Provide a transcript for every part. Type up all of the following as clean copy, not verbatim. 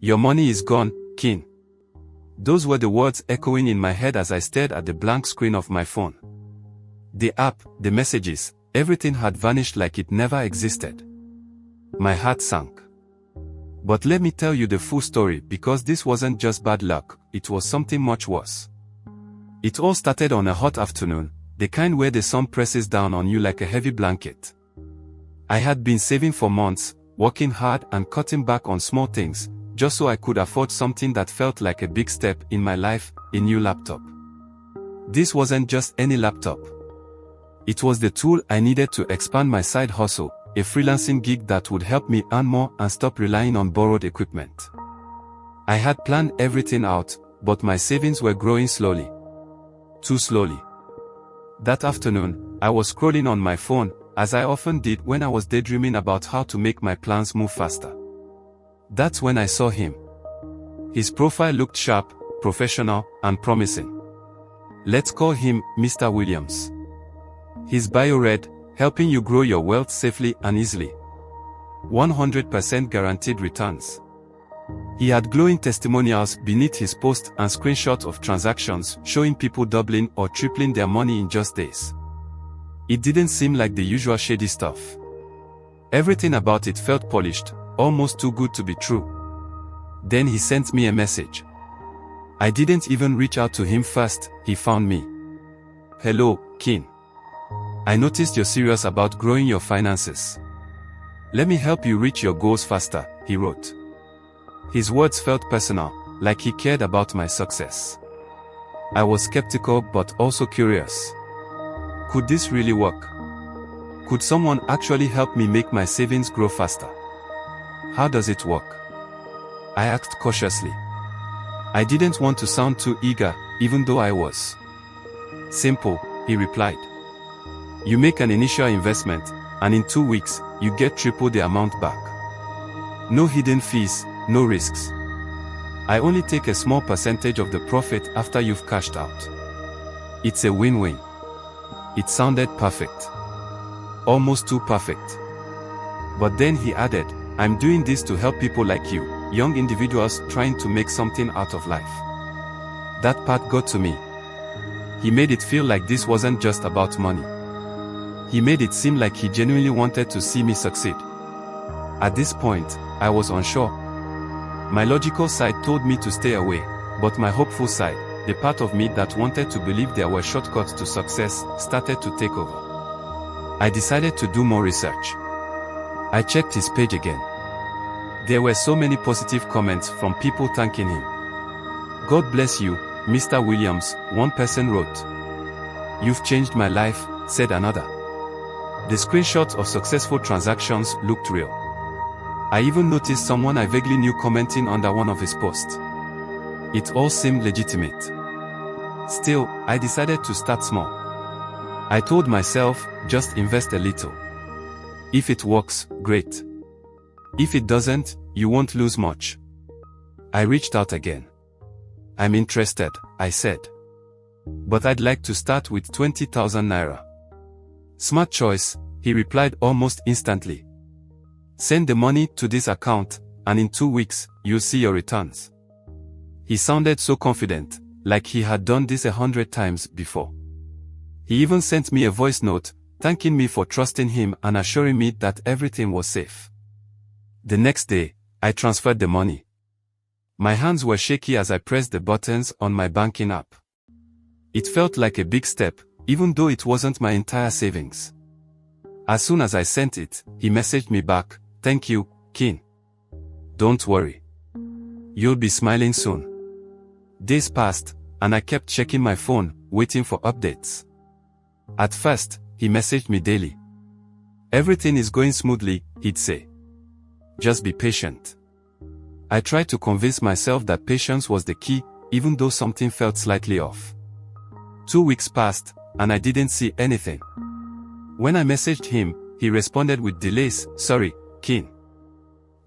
Your money is gone, Kin. Those were the words echoing in my head as I stared at the blank screen of my phone. The app, the messages, everything had vanished like it never existed. My heart sank. But let me tell you the full story, because this wasn't just bad luck, it was something much worse. It all started on a hot afternoon, the kind where the sun presses down on you like a heavy blanket. I had been saving for months, working hard and cutting back on small things, just so I could afford something that felt like a big step in my life, a new laptop. This wasn't just any laptop. It was the tool I needed to expand my side hustle, a freelancing gig that would help me earn more and stop relying on borrowed equipment. I had planned everything out, but my savings were growing slowly. Too slowly. That afternoon, I was scrolling on my phone, as I often did when I was daydreaming about how to make my plans move faster. That's when I saw him. His profile looked sharp, professional, and promising. Let's call him Mr. Williams. His bio read, helping you grow your wealth safely and easily. 100% guaranteed returns. He had glowing testimonials beneath his post and screenshots of transactions showing people doubling or tripling their money in just days. It didn't seem like the usual shady stuff. Everything about it felt polished, almost too good to be true. Then he sent me a message. I didn't even reach out to him first, he found me. Hello, Kin. I noticed you're serious about growing your finances. Let me help you reach your goals faster, he wrote. His words felt personal, like he cared about my success. I was skeptical but also curious. Could this really work? Could someone actually help me make my savings grow faster? How does it work? I asked cautiously. I didn't want to sound too eager, even though I was. Simple, he replied. You make an initial investment, and in 2 weeks, you get triple the amount back. No hidden fees, no risks. I only take a small percentage of the profit after you've cashed out. It's a win-win. It sounded perfect. Almost too perfect. But then he added, I'm doing this to help people like you, young individuals trying to make something out of life. That part got to me. He made it feel like this wasn't just about money. He made it seem like he genuinely wanted to see me succeed. At this point, I was unsure. My logical side told me to stay away, but my hopeful side, the part of me that wanted to believe there were shortcuts to success, started to take over. I decided to do more research. I checked his page again. There were so many positive comments from people thanking him. God bless you, Mr. Williams, one person wrote. You've changed my life, said another. The screenshots of successful transactions looked real. I even noticed someone I vaguely knew commenting under one of his posts. It all seemed legitimate. Still, I decided to start small. I told myself, just invest a little. If it works, great. If it doesn't, you won't lose much. I reached out again. I'm interested, I said. But I'd like to start with 20,000 naira. Smart choice, he replied almost instantly. Send the money to this account, and in 2 weeks, you'll see your returns. He sounded so confident, like he had done this 100 times before. He even sent me a voice note, thanking me for trusting him and assuring me that everything was safe. The next day, I transferred the money. My hands were shaky as I pressed the buttons on my banking app. It felt like a big step, even though it wasn't my entire savings. As soon as I sent it, he messaged me back, thank you, Kin. Don't worry. You'll be smiling soon. Days passed, and I kept checking my phone, waiting for updates. At first, he messaged me daily. Everything is going smoothly, he'd say. Just be patient. I tried to convince myself that patience was the key, even though something felt slightly off. 2 weeks passed, and I didn't see anything. When I messaged him, he responded with delays, sorry, Kin.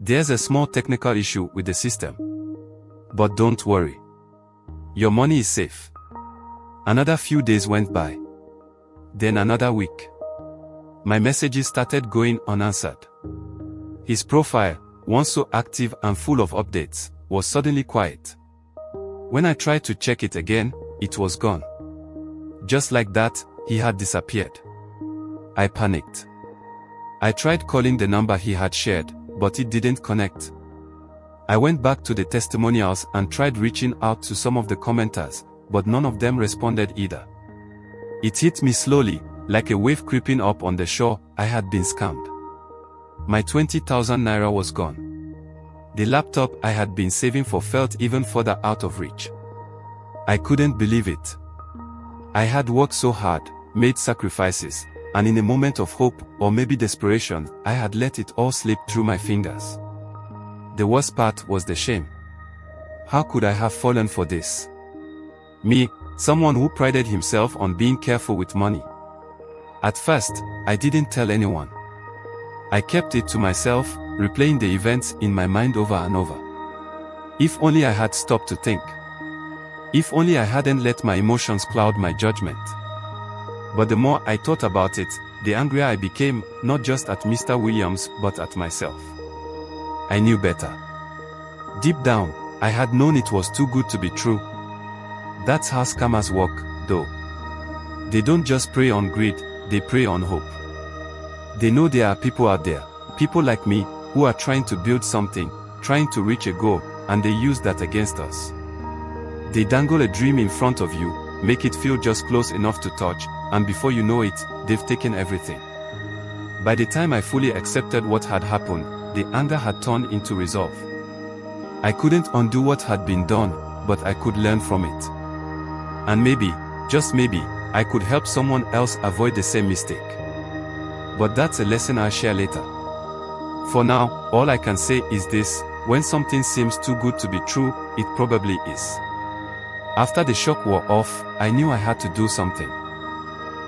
There's a small technical issue with the system. But don't worry. Your money is safe. Another few days went by. Then another week. My messages started going unanswered. His profile, once so active and full of updates, was suddenly quiet. When I tried to check it again, it was gone. Just like that, he had disappeared. I panicked. I tried calling the number he had shared, but it didn't connect. I went back to the testimonials and tried reaching out to some of the commenters, but none of them responded either. It hit me slowly, like a wave creeping up on the shore. I had been scammed. My 20,000 naira was gone. The laptop I had been saving for felt even further out of reach. I couldn't believe it. I had worked so hard, made sacrifices, and in a moment of hope, or maybe desperation, I had let it all slip through my fingers. The worst part was the shame. How could I have fallen for this? Me, someone who prided himself on being careful with money. At first, I didn't tell anyone. I kept it to myself, replaying the events in my mind over and over. If only I had stopped to think. If only I hadn't let my emotions cloud my judgment. But the more I thought about it, the angrier I became, not just at Mr. Williams, but at myself. I knew better. Deep down, I had known it was too good to be true. That's how scammers work, though. They don't just prey on greed, they prey on hope. They know there are people out there, people like me, who are trying to build something, trying to reach a goal, and they use that against us. They dangle a dream in front of you, make it feel just close enough to touch, and before you know it, they've taken everything. By the time I fully accepted what had happened, the anger had turned into resolve. I couldn't undo what had been done, but I could learn from it. And maybe, just maybe, I could help someone else avoid the same mistake. But that's a lesson I'll share later. For now, all I can say is this: when something seems too good to be true, it probably is. After the shock wore off, I knew I had to do something.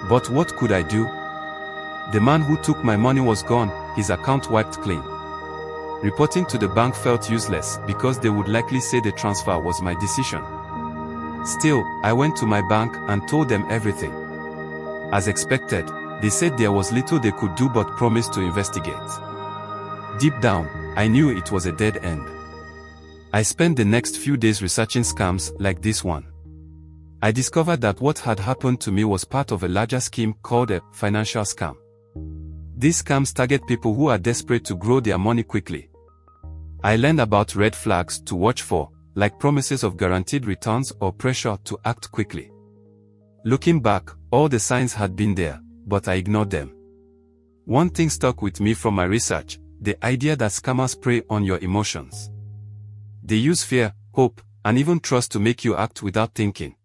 But what could I do? The man who took my money was gone, his account wiped clean. Reporting to the bank felt useless because they would likely say the transfer was my decision. Still, I went to my bank and told them everything. As expected, they said there was little they could do but promised to investigate. Deep down, I knew it was a dead end. I spent the next few days researching scams like this one. I discovered that what had happened to me was part of a larger scheme called a financial scam. These scams target people who are desperate to grow their money quickly. I learned about red flags to watch for, like promises of guaranteed returns or pressure to act quickly. Looking back, all the signs had been there, but I ignored them. One thing stuck with me from my research: the idea that scammers prey on your emotions. They use fear, hope, and even trust to make you act without thinking.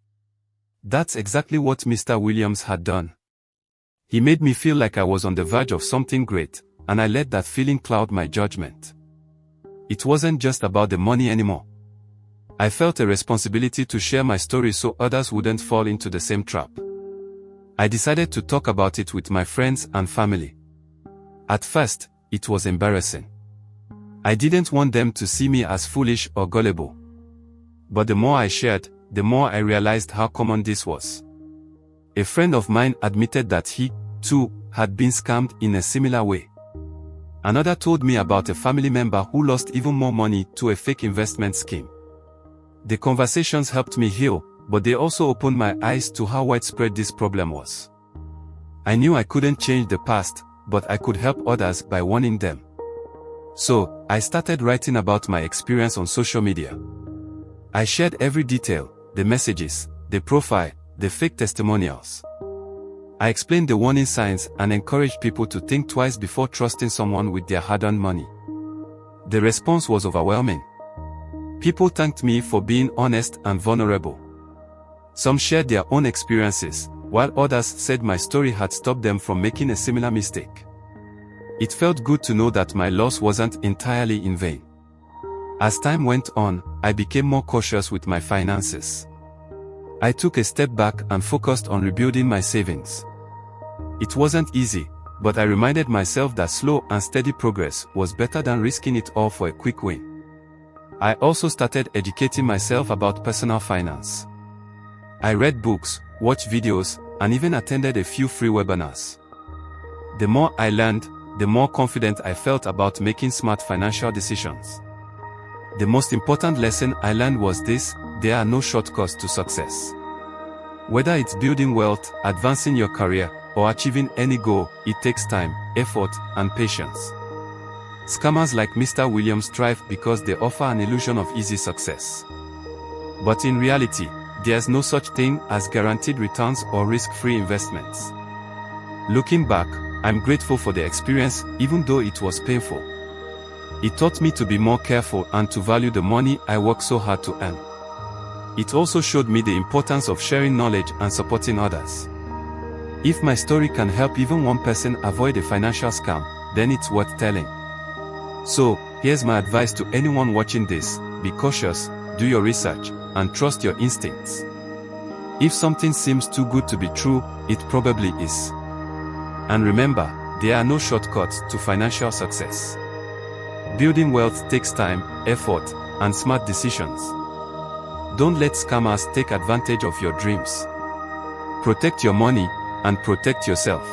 That's exactly what Mr. Williams had done. He made me feel like I was on the verge of something great, and I let that feeling cloud my judgment. It wasn't just about the money anymore. I felt a responsibility to share my story so others wouldn't fall into the same trap. I decided to talk about it with my friends and family. At first, it was embarrassing. I didn't want them to see me as foolish or gullible. But the more I shared, the more I realized how common this was. A friend of mine admitted that he, too, had been scammed in a similar way. Another told me about a family member who lost even more money to a fake investment scheme. The conversations helped me heal, but they also opened my eyes to how widespread this problem was. I knew I couldn't change the past, but I could help others by warning them. So, I started writing about my experience on social media. I shared every detail: the messages, the profile, the fake testimonials. I explained the warning signs and encouraged people to think twice before trusting someone with their hard-earned money. The response was overwhelming. People thanked me for being honest and vulnerable. Some shared their own experiences, while others said my story had stopped them from making a similar mistake. It felt good to know that my loss wasn't entirely in vain. As time went on, I became more cautious with my finances. I took a step back and focused on rebuilding my savings. It wasn't easy, but I reminded myself that slow and steady progress was better than risking it all for a quick win. I also started educating myself about personal finance. I read books, watched videos, and even attended a few free webinars. The more I learned, the more confident I felt about making smart financial decisions. The most important lesson I learned was this: there are no shortcuts to success. Whether it's building wealth, advancing your career, or achieving any goal, it takes time, effort, and patience. Scammers like Mr. Williams thrive because they offer an illusion of easy success. But in reality, there's no such thing as guaranteed returns or risk-free investments. Looking back, I'm grateful for the experience, even though it was painful. It taught me to be more careful and to value the money I worked so hard to earn. It also showed me the importance of sharing knowledge and supporting others. If my story can help even one person avoid a financial scam, then it's worth telling. So, here's my advice to anyone watching this: be cautious, do your research, and trust your instincts. If something seems too good to be true, it probably is. And remember, there are no shortcuts to financial success. Building wealth takes time, effort, and smart decisions. Don't let scammers take advantage of your dreams. Protect your money, and protect yourself.